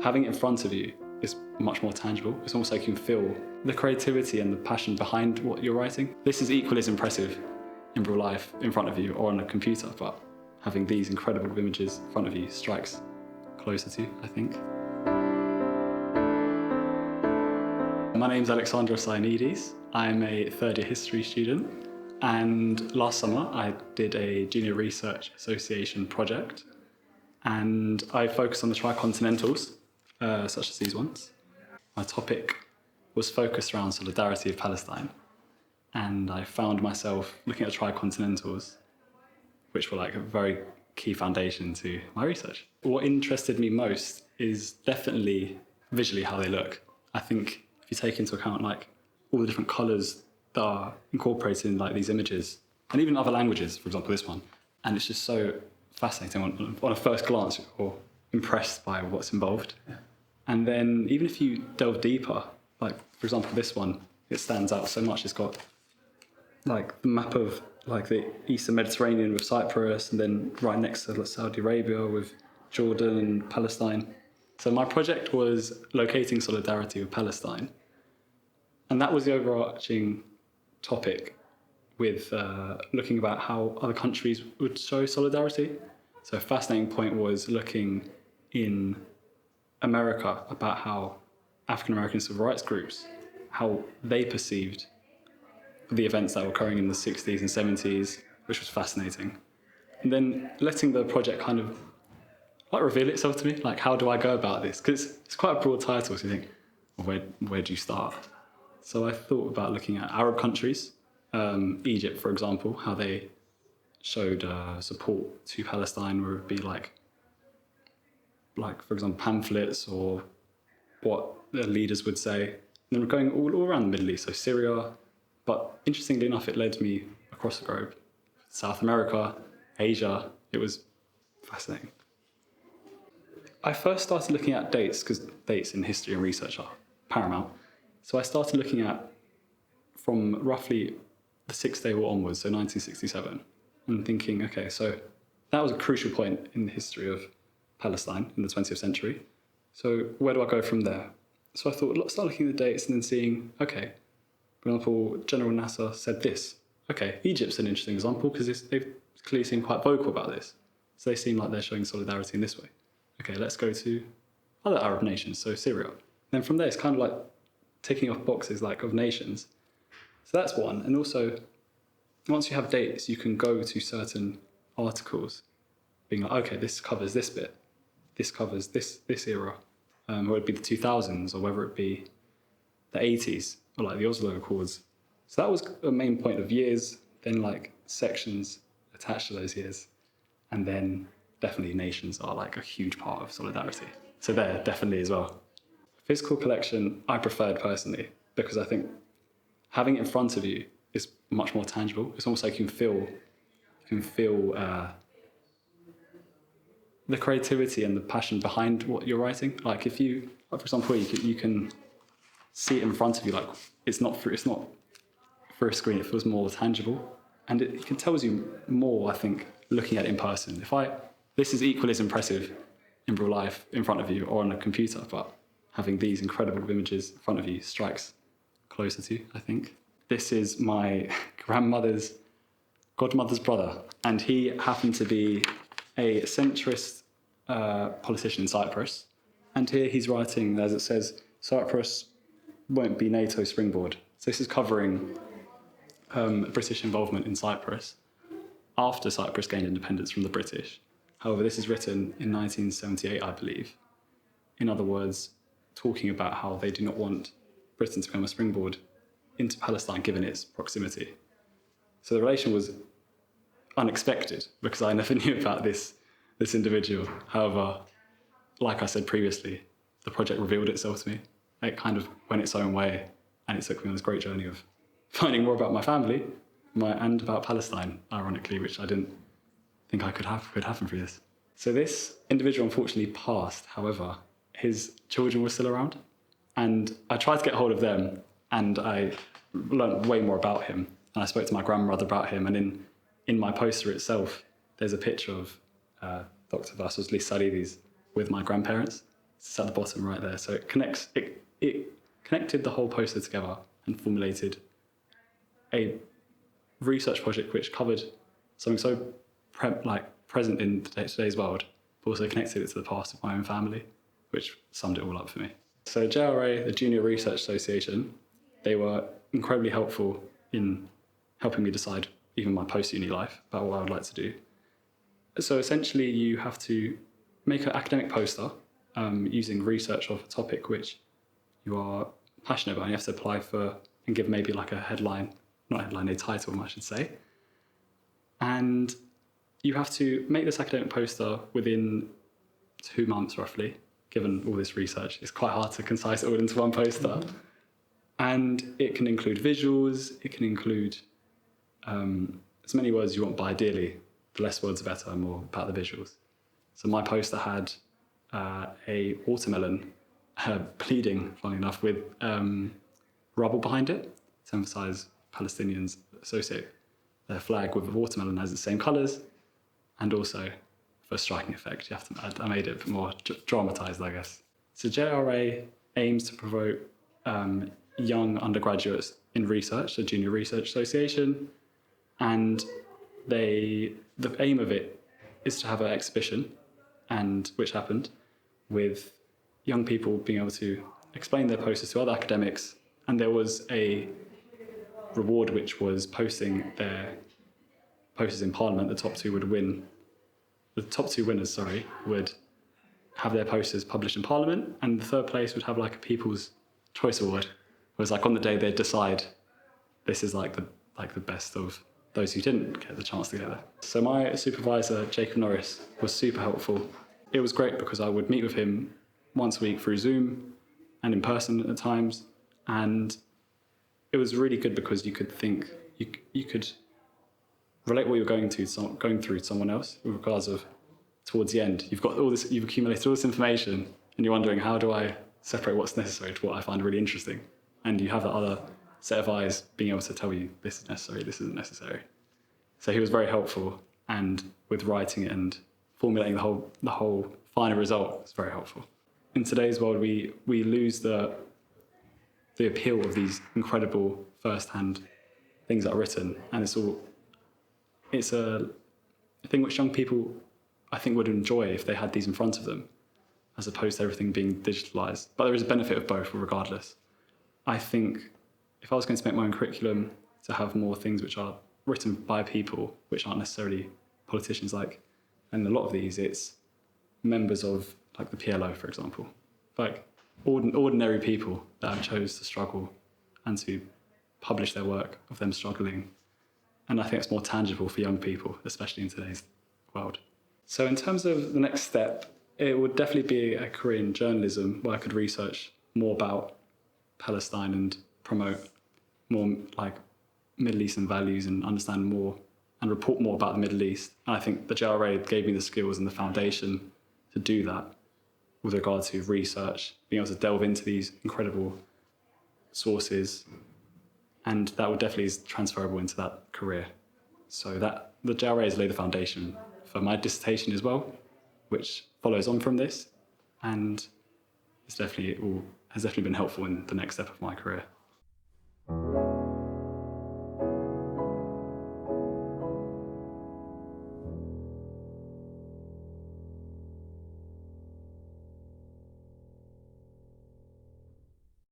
Having it in front of you is much more tangible. It's almost like you can feel the creativity and the passion behind what you're writing. This is equally as impressive in real life in front of you or on a computer, but having these incredible images in front of you strikes closer to you, I think. My name's Alexandros. I'm a third-year history student, and last summer I did a Junior Research Association project, and I focused on the Tricontinentals, such as these ones. My topic was focused around solidarity of Palestine, and I found myself looking at Tricontinentals, which were like a very key foundation to my research. What interested me most is definitely visually how they look. I think if you take into account like all the different colours that are incorporated in like these images, and even other languages, for example this one, and it's just so fascinating on a first glance, you're impressed by what's involved. Yeah. And then even if you delve deeper, like for example this one, it stands out so much. It's got like the map of like the Eastern Mediterranean with Cyprus, and then right next to Saudi Arabia with Jordan and Palestine. So my project was locating solidarity with Palestine. And that was the overarching topic, with looking about how other countries would show solidarity. So a fascinating point was looking in America about how African American civil rights groups, how they perceived the events that were occurring in the 60s and 70s, which was fascinating. And then letting the project kind of like reveal itself to me, like how do I go about this? Because it's quite a broad title, so you think, well, where do you start? So I thought about looking at Arab countries, Egypt, for example, how they showed support to Palestine, where it would be like for example, pamphlets or what the leaders would say. And then we're going all around the Middle East, so Syria. But interestingly enough, it led me across the globe. South America, Asia, it was fascinating. I first started looking at dates, because dates in history and research are paramount. So I started looking at from roughly the Six-Day War onwards, so 1967, and thinking, okay, so that was a crucial point in the history of Palestine in the 20th century. So where do I go from there? So I thought, let's start looking at the dates and then seeing, okay, for example, General Nasser said this. Okay, Egypt's an interesting example because they've clearly seemed quite vocal about this. So they seem like they're showing solidarity in this way. Okay, let's go to other Arab nations, so Syria. Then from there, it's kind of like ticking off boxes like of nations. So that's one. And also, once you have dates, you can go to certain articles being like, okay, this covers this bit. This covers this era. Whether it be the 2000s or whether it be the 80s or like the Oslo Accords. So that was a main point of years, then like sections attached to those years. And then definitely nations are like a huge part of solidarity. So there, definitely as well. Physical collection, I preferred personally, because I think having it in front of you is much more tangible. It's almost like you can feel the creativity and the passion behind what you're writing. Like if you, like for example, you can see it in front of you. Like it's not through a screen. It feels more tangible, and it tells you more. I think looking at it in person. This is equally as impressive in real life in front of you or on a computer, but having these incredible images in front of you strikes closer to you, I think. This is my grandmother's godmother's brother, and he happened to be a centrist politician in Cyprus. And here he's writing, as it says, Cyprus won't be NATO springboard. So this is covering British involvement in Cyprus after Cyprus gained independence from the British. However, this is written in 1978, I believe. In other words, talking about how they do not want Britain to become a springboard into Palestine, given its proximity. So the relation was unexpected, because I never knew about this individual. However, like I said previously, the project revealed itself to me. It kind of went its own way, and it took me on this great journey of finding more about my family and about Palestine, ironically, which I didn't think I could happen through this. So this individual unfortunately passed. However, his children were still around, and I tried to get hold of them, and I learned way more about him. And I spoke to my grandmother about him, and in my poster itself, there's a picture of Dr. Vassos Lissarides with my grandparents. It's at the bottom right there. So it connected the whole poster together and formulated a research project which covered something so present in today's world, but also connected it to the past of my own family, which summed it all up for me. So JRA, the Junior Research Association, they were incredibly helpful in helping me decide even my post-uni life about what I would like to do. So essentially you have to make an academic poster using research of a topic which you are passionate about, and you have to apply for and give maybe like a a title, I should say. And you have to make this academic poster within 2 months, roughly, given all this research. It's quite hard to concise it all into one poster. And it can include visuals, it can include as many words as you want, but ideally, the less words the better, more about the visuals. So my poster had a watermelon bleeding, funnily enough, with rubble behind it to emphasise Palestinians associate their flag with a watermelon as the same colours, and also for a striking effect. I made it more dramatised, I guess. So JRA aims to promote young undergraduates in research, the Junior Research Association, and the aim of it is to have an exhibition, and which happened, with young people being able to explain their posters to other academics, and there was a reward which was posting their posters in Parliament. The top two winners would have their posters published in Parliament, and the third place would have like a People's Choice Award. It was like on the day they'd decide this is like the best of those who didn't get the chance to get there. So my supervisor, Jacob Norris, was super helpful. It was great because I would meet with him once a week through Zoom and in person at times, and it was really good because you could think, you could relate what you're going through to someone else, with regards of towards the end. You've accumulated all this information, and you're wondering, how do I separate what's necessary to what I find really interesting? And you have that other set of eyes being able to tell you this is necessary, this isn't necessary. So he was very helpful, and with writing it and formulating the whole final result was very helpful. In today's world, we lose the appeal of these incredible first-hand things that are written, and it's a thing which young people, I think, would enjoy if they had these in front of them, as opposed to everything being digitalised. But there is a benefit of both, regardless. I think if I was going to make my own curriculum to have more things which are written by people, which aren't necessarily politicians, and a lot of these, it's members of like the PLO, for example, like ordinary people that have chose to struggle and to publish their work of them struggling. And I think it's more tangible for young people, especially in today's world. So in terms of the next step, it would definitely be a career in journalism where I could research more about Palestine and promote more like Middle Eastern values and understand more and report more about the Middle East. And I think the JRA gave me the skills and the foundation to do that with regard to research, being able to delve into these incredible sources, and that would definitely is transferable into that career. So that the JRA has laid the foundation for my dissertation as well, which follows on from this, and has definitely been helpful in the next step of my career.